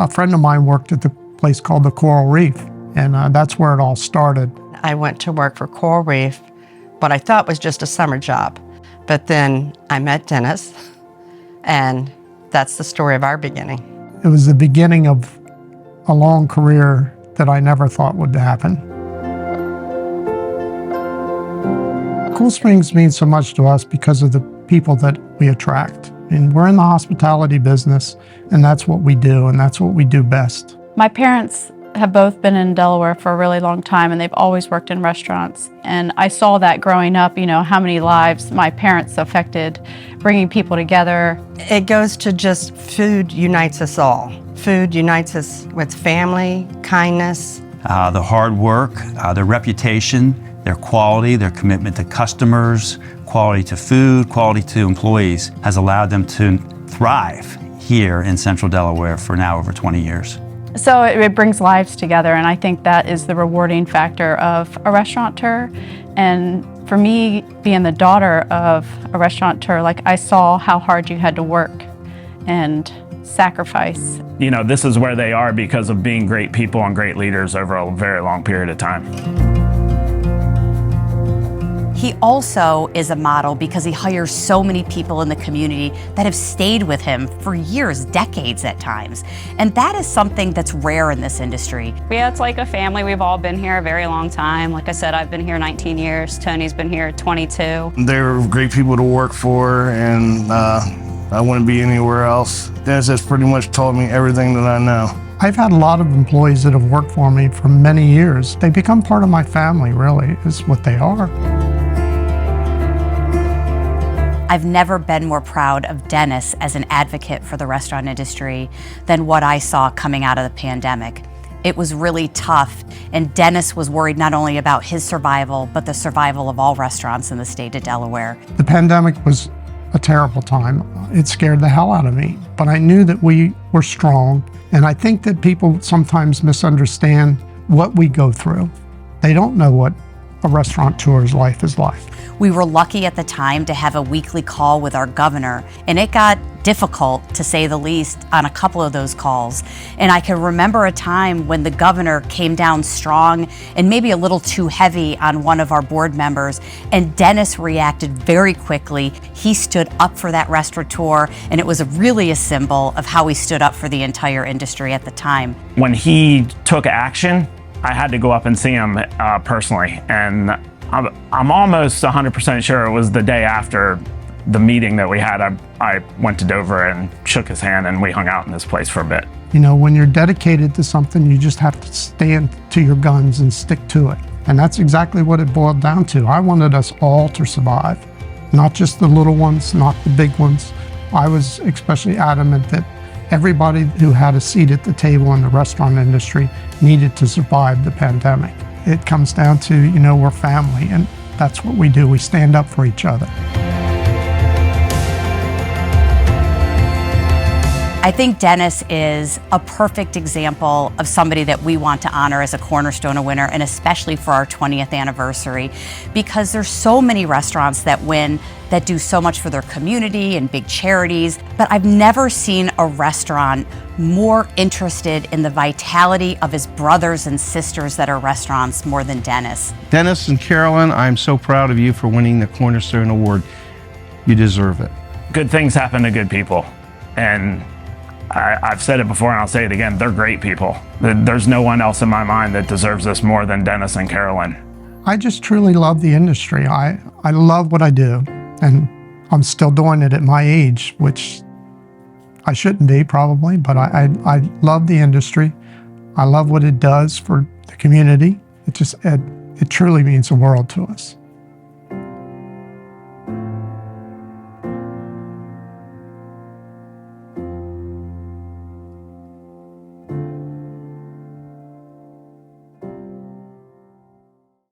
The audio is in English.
A friend of mine worked at the place called the Coral Reef, and that's where it all started. I went to work for Coral Reef, what I thought was just a summer job. But then I met Dennis, and that's the story of our beginning. It was the beginning of a long career that I never thought would happen. Cool Springs means so much to us because of the people that we attract. And we're in the hospitality business, and that's what we do, and that's what we do best. My parents have both been in Delaware for a really long time, and they've always worked in restaurants. And I saw that growing up, you know, how many lives my parents affected, bringing people together. It goes to just food unites us all. Food unites us with family, kindness. The hard work, their reputation, their quality, their commitment to customers, quality to food, quality to employees has allowed them to thrive here in Central Delaware for now over 20 years. So it brings lives together, and I think that is the rewarding factor of a restaurateur. And for me, being the daughter of a restaurateur, like, I saw how hard you had to work and sacrifice. You know, this is where they are because of being great people and great leaders over a very long period of time. He also is a model because he hires so many people in the community that have stayed with him for years, decades at times. And that is something that's rare in this industry. Yeah, it's like a family. We've all been here a very long time. Like I said, I've been here 19 years. Tony's been here 22. They're great people to work for, and I wouldn't be anywhere else. Dennis has pretty much taught me everything that I know. I've had a lot of employees that have worked for me for many years. They become part of my family, really, is what they are. I've never been more proud of Dennis as an advocate for the restaurant industry than what I saw coming out of the pandemic. It was really tough, and Dennis was worried not only about his survival, but the survival of all restaurants in the state of Delaware. The pandemic was a terrible time. It scared the hell out of me, but I knew that we were strong, and I think that people sometimes misunderstand what we go through. They don't know what a restaurateur's life is like. We were lucky at the time to have a weekly call with our governor, and it got difficult, to say the least, on a couple of those calls. And I can remember a time when the governor came down strong and maybe a little too heavy on one of our board members, and Dennis reacted very quickly. He stood up for that restaurateur, and it was really a symbol of how he stood up for the entire industry at the time. When he took action, I had to go up and see him personally, and I'm almost 100% sure it was the day after the meeting that we had. I went to Dover and shook his hand, and we hung out in this place for a bit. You know, when you're dedicated to something, you just have to stand to your guns and stick to it. And that's exactly what it boiled down to. I wanted us all to survive, not just the little ones, not the big ones. I was especially adamant that everybody who had a seat at the table in the restaurant industry needed to survive the pandemic. It comes down to, you know, we're family, and that's what we do. We stand up for each other. I think Dennis is a perfect example of somebody that we want to honor as a Cornerstone winner, and especially for our 20th anniversary, because there's so many restaurants that win that do so much for their community and big charities, but I've never seen a restaurant more interested in the vitality of his brothers and sisters that are restaurants more than Dennis. Dennis and Carolyn, I'm so proud of you for winning the Cornerstone Award. You deserve it. Good things happen to good people, and I've said it before and I'll say it again, they're great people. There's no one else in my mind that deserves this more than Dennis and Carolyn. I just truly love the industry. I love what I do, and I'm still doing it at my age, which I shouldn't be probably, but I love the industry. I love what it does for the community. It truly means the world to us.